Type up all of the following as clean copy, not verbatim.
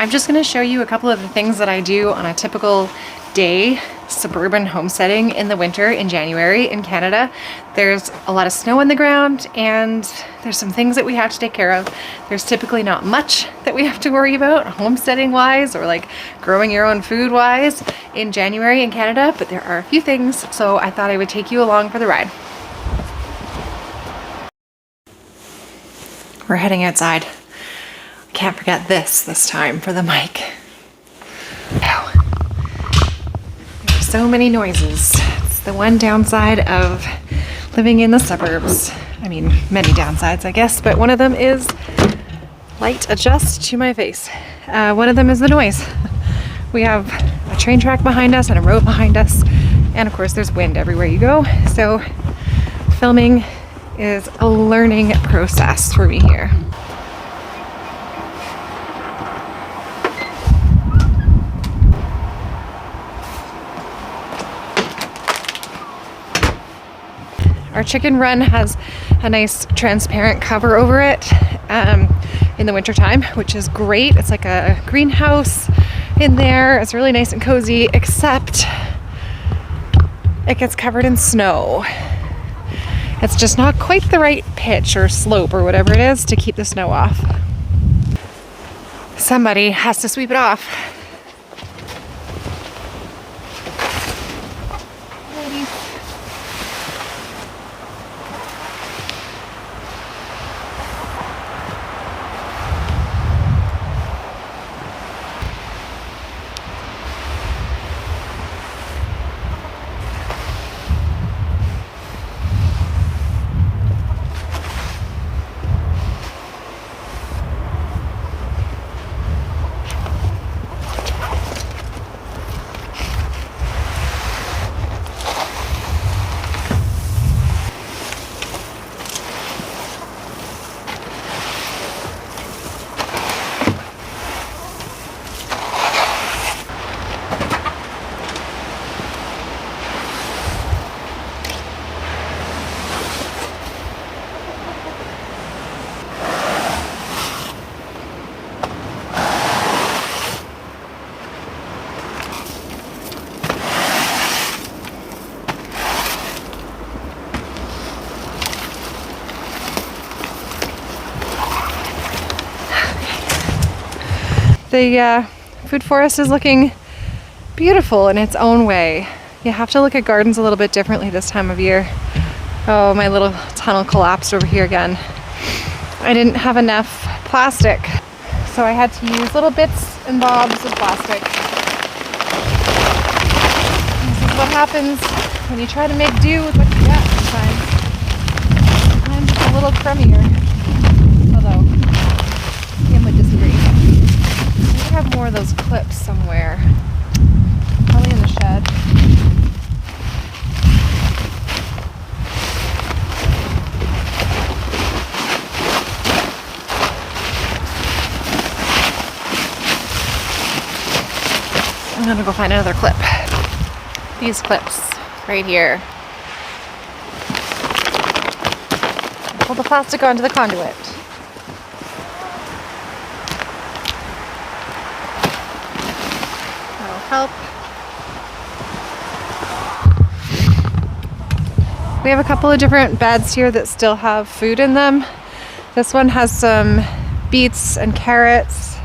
I'm just going to show you a couple of the things that I do on a typical day suburban homesteading in the winter in January in Canada. There's a lot of snow on the ground and there's some things that we have to take care of. There's typically not much that we have to worry about homesteading wise or like growing your own food wise in January in Canada, but there are a few things, so I thought I would take you along for the ride. We're heading outside. Can't forget this time for the mic. Wow. There's so many noises. It's the one downside of living in the suburbs. I mean, many downsides, I guess, but one of them is light adjust to my face. One of them is the noise. We have a train track behind us and a road behind us, and of course there's wind everywhere you go. So filming is a learning process for me here. Our chicken run has a nice transparent cover over it in the wintertime, which is great. It's like a greenhouse in there. It's really nice and cozy, except it gets covered in snow. It's just not quite the right pitch or slope or whatever it is to keep the snow off. Somebody has to sweep it off. The food forest is looking beautiful in its own way. You have to look at gardens a little bit differently this time of year. Oh, my little tunnel collapsed over here again. I didn't have enough plastic, so I had to use little bits and bobs of plastic. This is what happens when you try to make do with what you got sometimes. Sometimes it's a little crummier. Although, Kim would disagree. I have more of those clips somewhere. Probably in the shed. I'm gonna go find another clip. These clips right here. Pull the plastic onto the conduit. Help. We have a couple of different beds here that still have food in them. This one has some beets and carrots,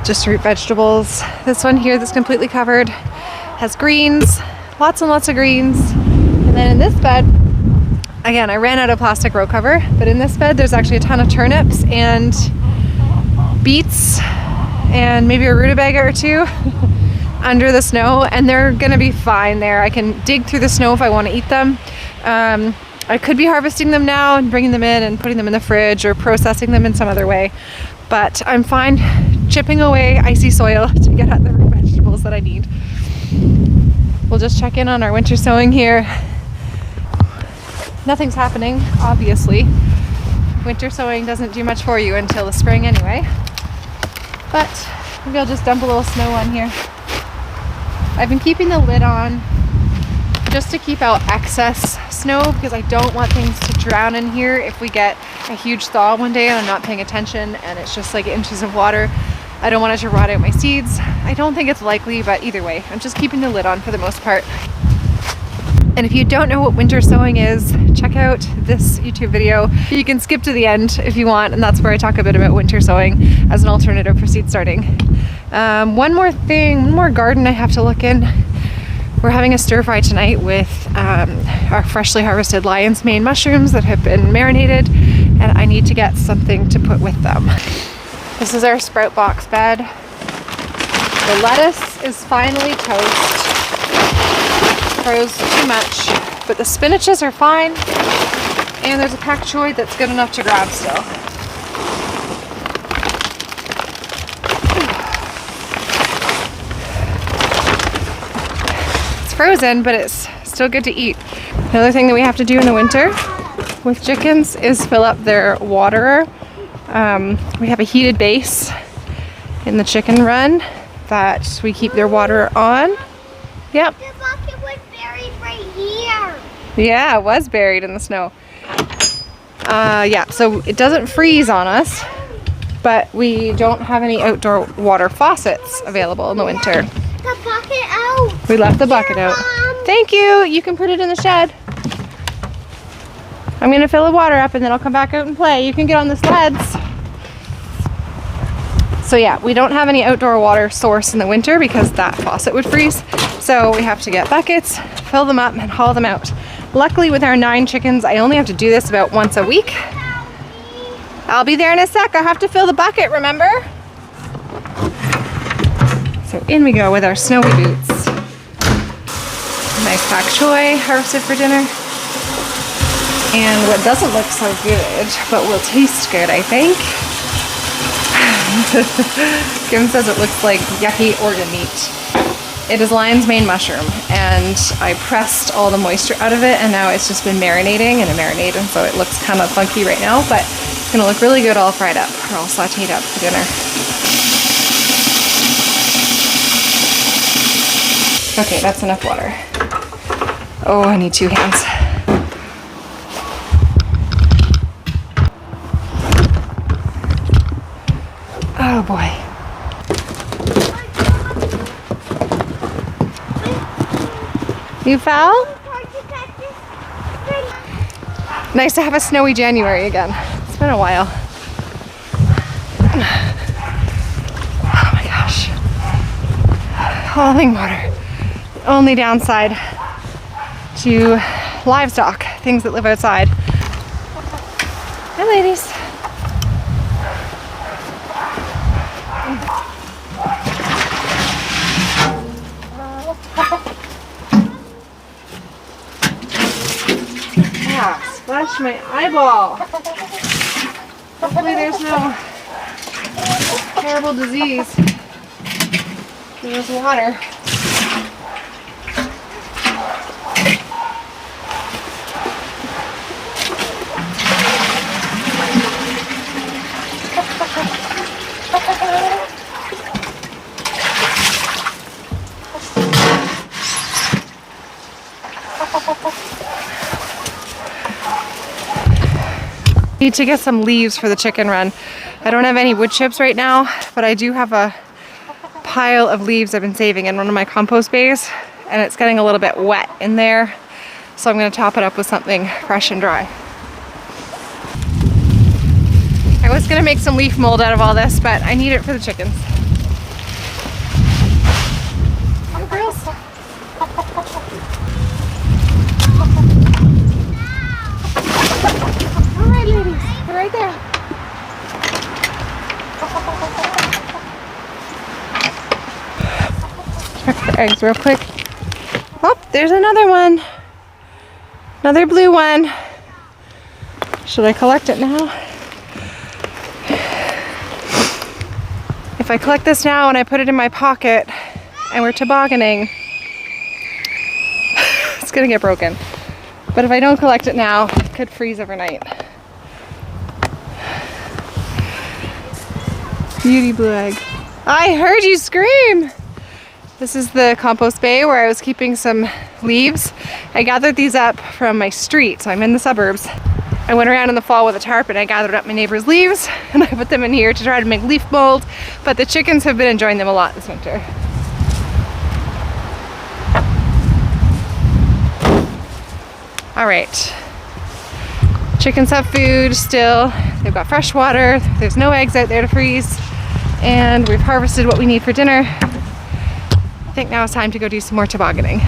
just root vegetables. This one here that's completely covered has greens, lots and lots of greens. And then in this bed, again, I ran out of plastic row cover, but in this bed there's actually a ton of turnips and beets and maybe a rutabaga or two. Under the snow, and they're gonna be fine there. I can dig through the snow if I want to eat them. I could be harvesting them now and bringing them in and putting them in the fridge or processing them in some other way, but I'm fine chipping away icy soil to get at the root vegetables that I need. We'll just check in on our winter sowing here. Nothing's happening, obviously. Winter sowing doesn't do much for you until the spring anyway, but maybe I'll just dump a little snow on here. I've been keeping the lid on just to keep out excess snow because I don't want things to drown in here if we get a huge thaw one day and I'm not paying attention and it's just like inches of water. I don't want it to rot out my seeds. I don't think it's likely, but either way, I'm just keeping the lid on for the most part. And if you don't know what winter sowing is, check out this YouTube video. You can skip to the end if you want, and that's where I talk a bit about winter sowing as an alternative for seed starting. One more garden I have to look in. We're having a stir fry tonight with our freshly harvested lion's mane mushrooms that have been marinated, and I need to get something to put with them. This is our sprout box bed. The lettuce is finally toast. Froze too much, but the spinaches are fine, and there's a pak choi that's good enough to grab still. It's frozen, but it's still good to eat. Another thing that we have to do in the winter with chickens is fill up their waterer. We have a heated base in the chicken run that we keep their water on. Yep. The bucket was buried right here. Yeah, it was buried in the snow. Yeah, so it doesn't freeze on us, but we don't have any outdoor water faucets available in the winter. The bucket out. We left the bucket out. Mom. Thank you. You can put it in the shed. I'm gonna fill the water up and then I'll come back out and play. You can get on the sleds. So yeah, we don't have any outdoor water source in the winter because that faucet would freeze. So we have to get buckets, fill them up, and haul them out. Luckily with our 9 chickens, I only have to do this about once a week. I'll be there in a sec. I have to fill the bucket, remember? So in we go with our snowy boots. Nice pak choi harvested for dinner. And what doesn't look so good, but will taste good, I think. Kim says it looks like yucky organ meat. It is lion's mane mushroom, and I pressed all the moisture out of it, and now it's just been marinating in a marinade, and so it looks kind of funky right now, but it's gonna look really good all fried up, or all sauteed up for dinner. Okay, that's enough water. Oh, I need 2 hands. Oh boy. You fell? Nice to have a snowy January again. It's been a while. Oh my gosh. Falling water. The only downside to livestock, things that live outside. Hi ladies. Splash my eyeball. Hopefully there's no terrible disease. There's water. Need to get some leaves for the chicken run. I don't have any wood chips right now, but I do have a pile of leaves I've been saving in one of my compost bays, and it's getting a little bit wet in there, so I'm going to top it up with something fresh and dry. I was going to make some leaf mold out of all this, but I need it for the chickens. Go girls. Right there. Check for eggs real quick. Oh, there's another one. Another blue one. Should I collect it now? If I collect this now and I put it in my pocket and we're tobogganing, it's gonna get broken. But if I don't collect it now, it could freeze overnight. Beauty blue egg. I heard you scream! This is the compost bay where I was keeping some leaves. I gathered these up from my street, so I'm in the suburbs. I went around in the fall with a tarp and I gathered up my neighbor's leaves and I put them in here to try to make leaf mold, but the chickens have been enjoying them a lot this winter. All right, chickens have food still. They've got fresh water. There's no eggs out there to freeze. And we've harvested what we need for dinner. I think now it's time to go do some more tobogganing.